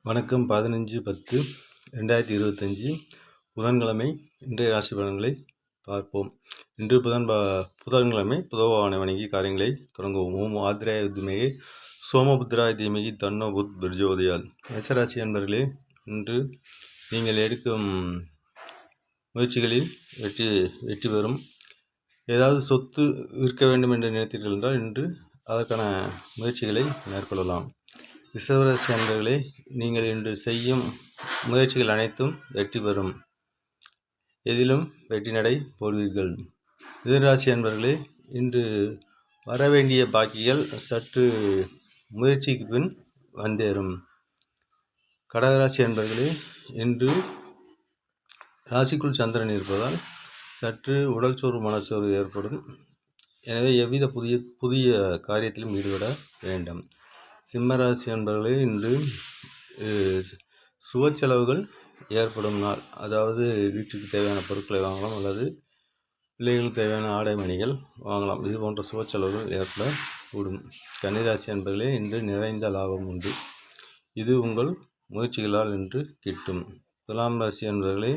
வணக்கம் 15/10/2025 புதன்கிழமை இன்றைய ராசி பலன்களை பார்ப்போம். இன்று புதன்கிழமை புதபகவானை வணங்கி காரியங்களை தொடங்குவோம். ஓம் ஆத்ரேய வித்மகே சோமபுத்ராய தீமகி தன்னோ புத் பிரஜோதயாத். மேசராசி அன்பர்களே, இன்று நீங்கள் எடுக்கும் முயற்சிகளில் வெற்றி பெறும். ஏதாவது சொத்து விற்க வேண்டும் என்று நினைத்தீர்கள் என்றால் இன்று அதற்கான முயற்சிகளை மேற்கொள்ளலாம். ரிஷபராசி அன்பர்களே, நீங்கள் இன்று செய்யும் முயற்சிகள் அனைத்தும் வெற்றி பெறும். எதிலும் வெற்றி நடை போடுவீர்கள். மிதுனராசி அன்பர்களே, இன்று வரவேண்டிய பாக்கிகள் சற்று முயற்சிக்கு பின் வந்தேறும். கடகராசி அன்பர்களே, இன்று ராசிக்குள் சந்திரன் இருப்பதால் சற்று உடல் சோர்வு மனச்சோர்வு ஏற்படும். எனவே எவ்வித புதிய காரியத்திலும் ஈடுபட வேண்டாம். சிம்மராசி அன்பர்களே, இன்று சுப செலவுகள் ஏற்படும் நாள். அதாவது வீட்டுக்கு தேவையான பொருட்களை வாங்கலாம் அல்லது பிள்ளைகளுக்கு தேவையான ஆடை மணிகள் வாங்கலாம். இது போன்ற சுப செலவுகள் ஏற்படக்கூடும். கன்னிராசி அன்பர்களே, இன்று நிறைந்த லாபம் உண்டு. இது உங்கள் முயற்சிகளால் இன்று கிட்டும். துலாம் ராசி அன்பர்களே,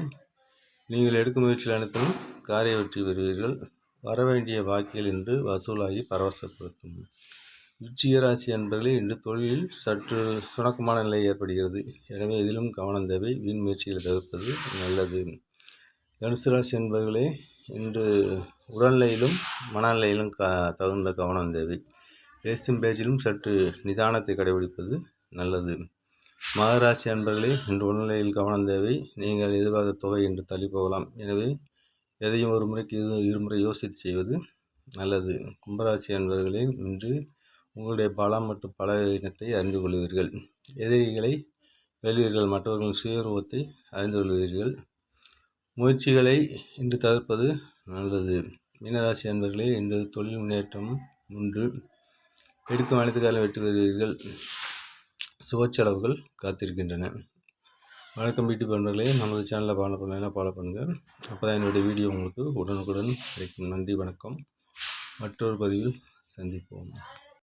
நீங்கள் எடுக்கும் முயற்சிகள் அனைத்தும் காரிய வெற்றி பெறுவீர்கள். வரவேண்டிய பாக்கிகள் இன்று வசூலாகி பரவசப்படுத்தும். விருச்சிக ராசி அன்பர்களே, இன்று தொழிலில் சற்று சுணக்கமான நிலை ஏற்படுகிறது. எனவே இதிலும் கவனம் தேவை. வீண் முயற்சிகளை தவிர்ப்பது நல்லது. தனுசு ராசி அன்பர்களே, இன்று உடல்நிலையிலும் மனநிலையிலும் தகுந்த கவனம் தேவை. பேசும் பேச்சிலும் சற்று நிதானத்தை கடைபிடிப்பது நல்லது. மகராசி அன்பர்களே, இன்று உடல்நிலையில் கவனம் தேவை. நீங்கள் எதிர்பார்த்த தொகை இன்று தள்ளி போகலாம். எனவே எதையும் ஒரு முறைக்கு இருமுறை யோசித்து செய்வது நல்லது. கும்பராசி அன்பர்களே, இன்று உங்களுடைய பலம் மற்றும் பலவீனத்தை அறிந்து கொள்வீர்கள். எதிரிகளை வெல்வீர்கள். மற்றவர்களின் சுயரூபத்தை அறிந்து கொள்வீர்கள். முயற்சிகளை இன்று தவிர்ப்பது நல்லது. மீனராசி அன்பர்களே, இன்று தொழில் முன்னேற்றம் உண்டு. எடுக்கும் அனைத்து காலம் வெற்றி பெறுவீர்கள். சுப செலவுகள் காத்திருக்கின்றன. வணக்கம் யூடியூப் நண்பர்களே, நமது சேனலில் ஃபாலோ பண்ணுங்கள். அப்போ தான் என்னுடைய வீடியோ உங்களுக்கு உடனுக்குடன் கிடைக்கும். நன்றி, வணக்கம். மற்றொரு பதிவில் சந்திப்போம்.